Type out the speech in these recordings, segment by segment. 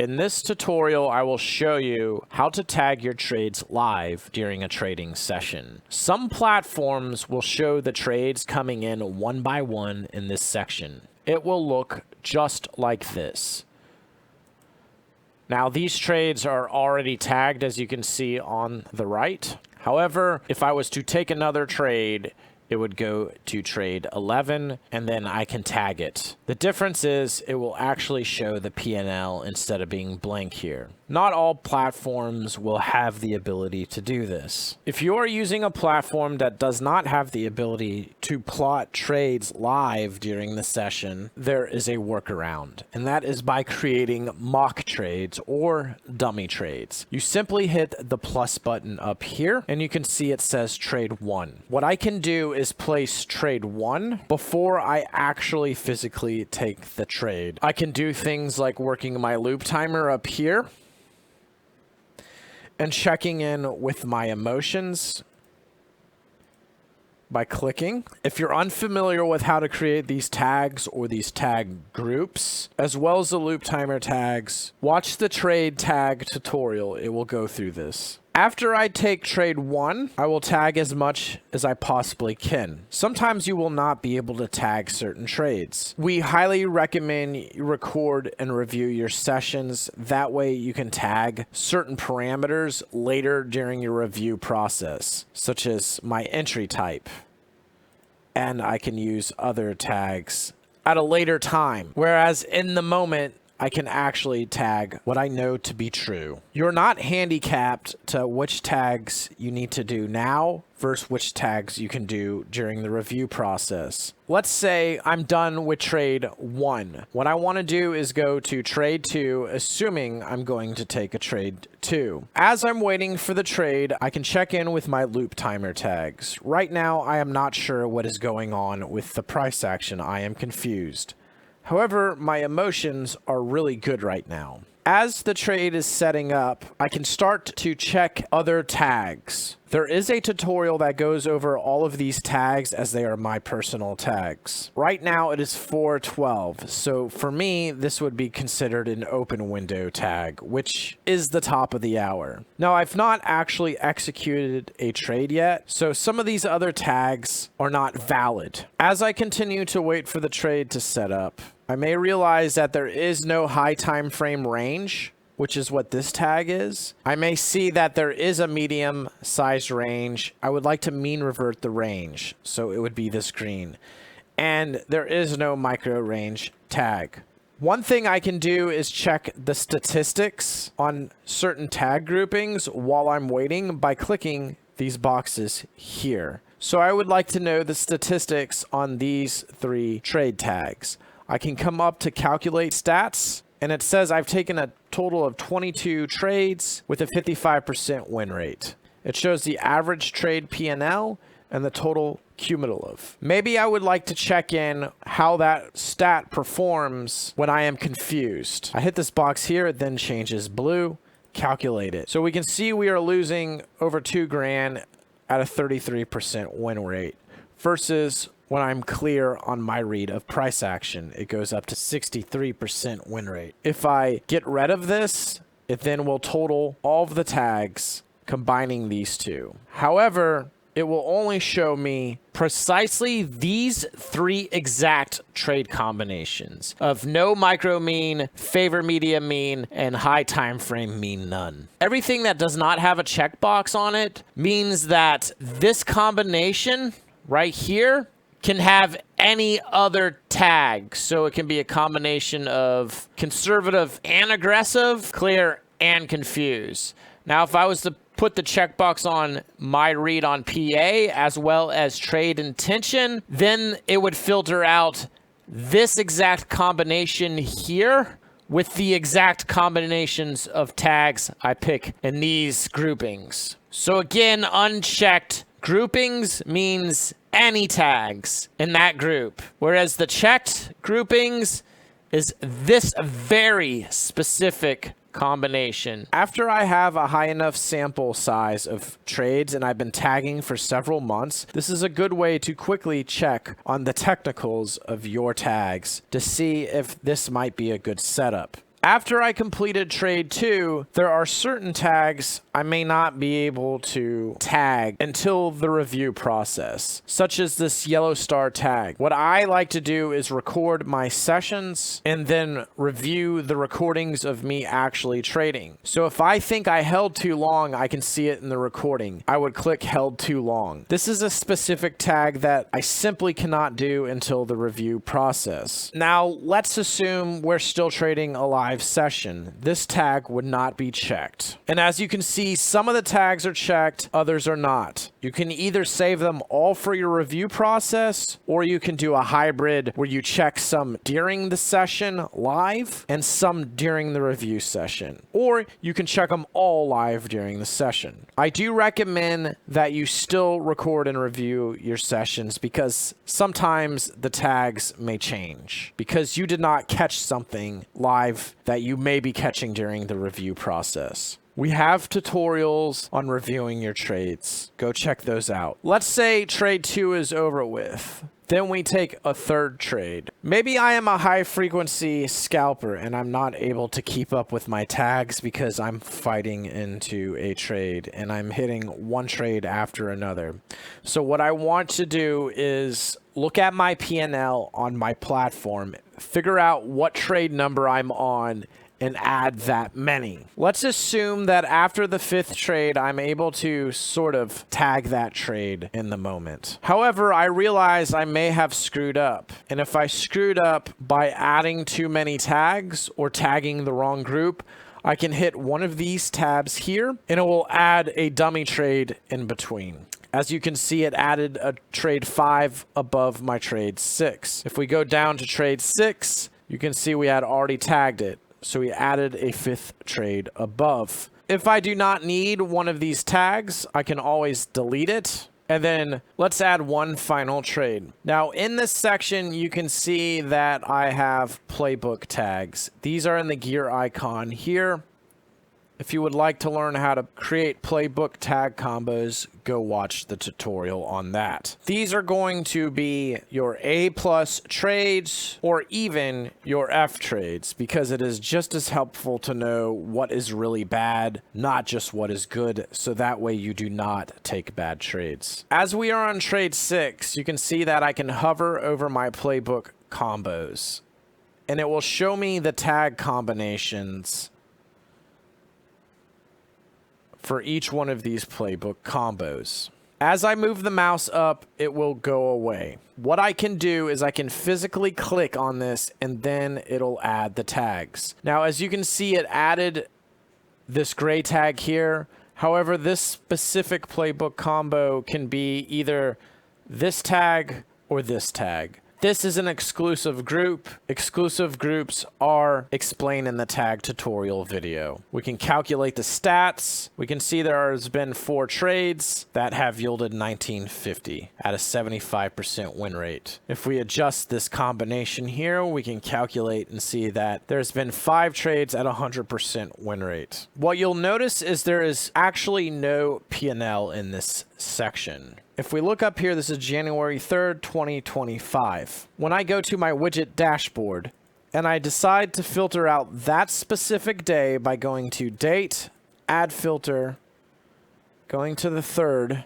In this tutorial, I will show you how to tag your trades live during a trading session. Some platforms will show the trades coming in one by one in this section. It will look just like this. Now, these trades are already tagged, as you can see on the right. However, if I was to take another trade, it would go to trade 11, and then I can tag it. The difference is it will actually show the P&L instead of being blank here. Not all platforms will have the ability to do this. If you are using a platform that does not have the ability to plot trades live during the session, there is a workaround, and that is by creating mock trades or dummy trades. You simply hit the plus button up here, and you can see it says trade 1. What I can do is place trade 1 before I actually physically take the trade. I can do things like working my loop timer up here and checking in with my emotions by clicking. If you're unfamiliar with how to create these tags or these tag groups, as well as the loop timer tags, watch the trade tag tutorial. It will go through this. After I take trade 1, I will tag as much as I possibly can. Sometimes you will not be able to tag certain trades. We highly recommend you record and review your sessions. That way you can tag certain parameters later during your review process, such as my entry type. And I can use other tags at a later time. Whereas in the moment, I can actually tag what I know to be true. You're not handicapped to which tags you need to do now versus which tags you can do during the review process. Let's say I'm done with trade 1. What I want to do is go to trade 2, assuming I'm going to take a trade 2. As I'm waiting for the trade, I can check in with my loop timer tags. Right now, I am not sure what is going on with the price action. I am confused. However, my emotions are really good right now. As the trade is setting up, I can start to check other tags. There is a tutorial that goes over all of these tags as they are my personal tags. Right now it is 4:12, so for me this would be considered an open window tag, which is the top of the hour. Now, I've not actually executed a trade yet, so some of these other tags are not valid. As I continue to wait for the trade to set up, I may realize that there is no high time frame range, which is what this tag is. I may see that there is a medium size range. I would like to mean revert the range, so it would be this green. And there is no micro range tag. One thing I can do is check the statistics on certain tag groupings while I'm waiting by clicking these boxes here. So I would like to know the statistics on these 3 trade tags. I can come up to calculate stats, and it says I've taken a total of 22 trades with a 55% win rate. It shows the average trade P&L and the total cumulative. Maybe I would like to check in how that stat performs when I am confused. I hit this box here, it then changes blue, calculate it. So we can see we are losing over 2 grand at a 33% win rate versus when I'm clear on my read of price action, it goes up to 63% win rate. If I get rid of this, it then will total all of the tags combining these two. However, it will only show me precisely these 3 exact trade combinations of no micro mean, favor medium mean, and high time frame mean none. Everything that does not have a checkbox on it means that this combination right here can have any other tag. So it can be a combination of conservative and aggressive, clear and confuse. Now, if I was to put the checkbox on my read on PA as well as trade intention, then it would filter out this exact combination here with the exact combinations of tags I pick in these groupings. So again, unchecked groupings means any tags in that group, whereas the checked groupings is this very specific combination. After I have a high enough sample size of trades and I've been tagging for several months, this is a good way to quickly check on the technicals of your tags to see if this might be a good setup. After I completed trade 2, there are certain tags I may not be able to tag until the review process, such as this yellow star tag. What I like to do is record my sessions and then review the recordings of me actually trading. So if I think I held too long, I can see it in the recording. I would click held too long. This is a specific tag that I simply cannot do until the review process. Now, let's assume we're still trading a live session. This tag would not be checked. And as you can see, some of the tags are checked, others are not. You can either save them all for your review process, or you can do a hybrid where you check some during the session live and some during the review session. Or you can check them all live during the session. I do recommend that you still record and review your sessions because sometimes the tags may change because you did not catch something live that you may be catching during the review process. We have tutorials on reviewing your trades. Go check those out. Let's say trade 2 is over with. Then we take a third trade. Maybe I am a high frequency scalper and I'm not able to keep up with my tags because I'm fighting into a trade and I'm hitting one trade after another. So what I want to do is look at my P&L on my platform, figure out what trade number I'm on, and add that many. Let's assume that after the 5th trade, I'm able to sort of tag that trade in the moment. However, I realize I may have screwed up. And if I screwed up by adding too many tags or tagging the wrong group, I can hit one of these tabs here and it will add a dummy trade in between. As you can see, it added a trade 5 above my trade 6. If we go down to trade 6, you can see we had already tagged it. So we added a 5th trade above. If I do not need one of these tags, I can always delete it. And then let's add one final trade. Now in this section, you can see that I have playbook tags. These are in the gear icon here. If you would like to learn how to create playbook tag combos, go watch the tutorial on that. These are going to be your A+ trades or even your F trades because it is just as helpful to know what is really bad, not just what is good, so that way you do not take bad trades. As we are on trade 6, you can see that I can hover over my playbook combos and it will show me the tag combinations for each one of these playbook combos. As I move the mouse up, it will go away. What I can do is I can physically click on this and then it'll add the tags. Now, as you can see, it added this gray tag here. However, this specific playbook combo can be either this tag or this tag. This is an exclusive group. Exclusive groups are explained in the tag tutorial video. We can calculate the stats. We can see there has been 4 trades that have yielded 1950 at a 75% win rate. If we adjust this combination here, we can calculate and see that there's been 5 trades at 100% win rate. What you'll notice is there is actually no P&L in this section. If we look up here, this is January 3rd, 2025. When I go to my widget dashboard and I decide to filter out that specific day by going to date, add filter, going to the 3rd,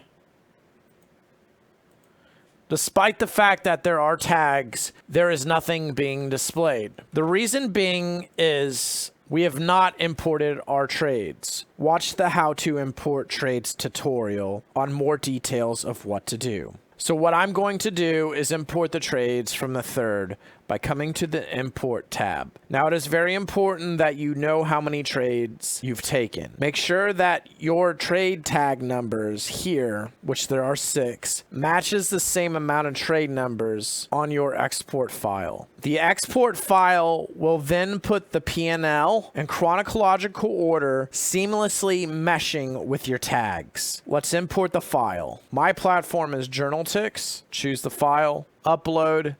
despite the fact that there are tags, there is nothing being displayed. The reason being is we have not imported our trades. Watch the how to import trades tutorial on more details of what to do. So what I'm going to do is import the trades from the 3rd by coming to the import tab. Now it is very important that you know how many trades you've taken. Make sure that your trade tag numbers here, which there are 6, matches the same amount of trade numbers on your export file. The export file will then put the P&L in chronological order, seamlessly meshing with your tags. Let's import the file. My platform is JournalTix. Choose the file, upload,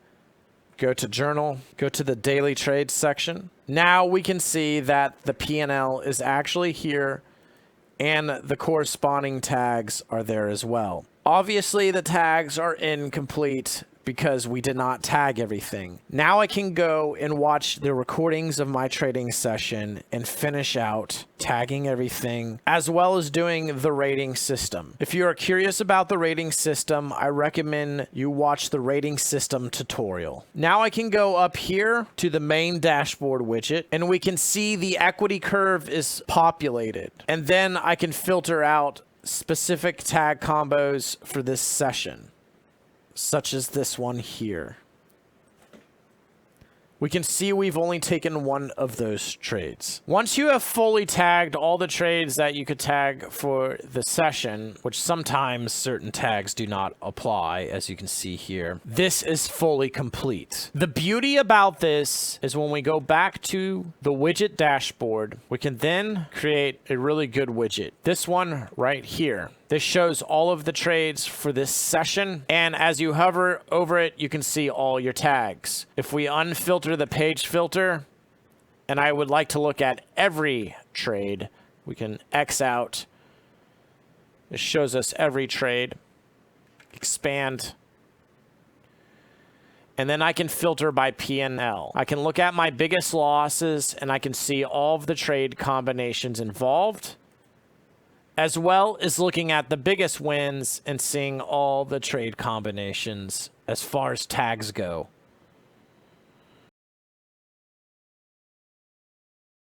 go to journal, go to the daily trades section. Now we can see that the P&L is actually here and the corresponding tags are there as well. Obviously the tags are incomplete because we did not tag everything. Now I can go and watch the recordings of my trading session and finish out tagging everything, as well as doing the rating system. If you are curious about the rating system, I recommend you watch the rating system tutorial. Now I can go up here to the main dashboard widget, and we can see the equity curve is populated. And then I can filter out specific tag combos for this session, such as this one here. We can see we've only taken one of those trades. Once you have fully tagged all the trades that you could tag for the session, which sometimes certain tags do not apply, as you can see here, this is fully complete. The beauty about this is when we go back to the widget dashboard, we can then create a really good widget. This one right here. This shows all of the trades for this session, and as you hover over it, you can see all your tags. If we unfilter the page filter, and I would like to look at every trade, we can X out. It shows us every trade. Expand. And then I can filter by P&L. I can look at my biggest losses, and I can see all of the trade combinations involved, as well as looking at the biggest wins and seeing all the trade combinations as far as tags go.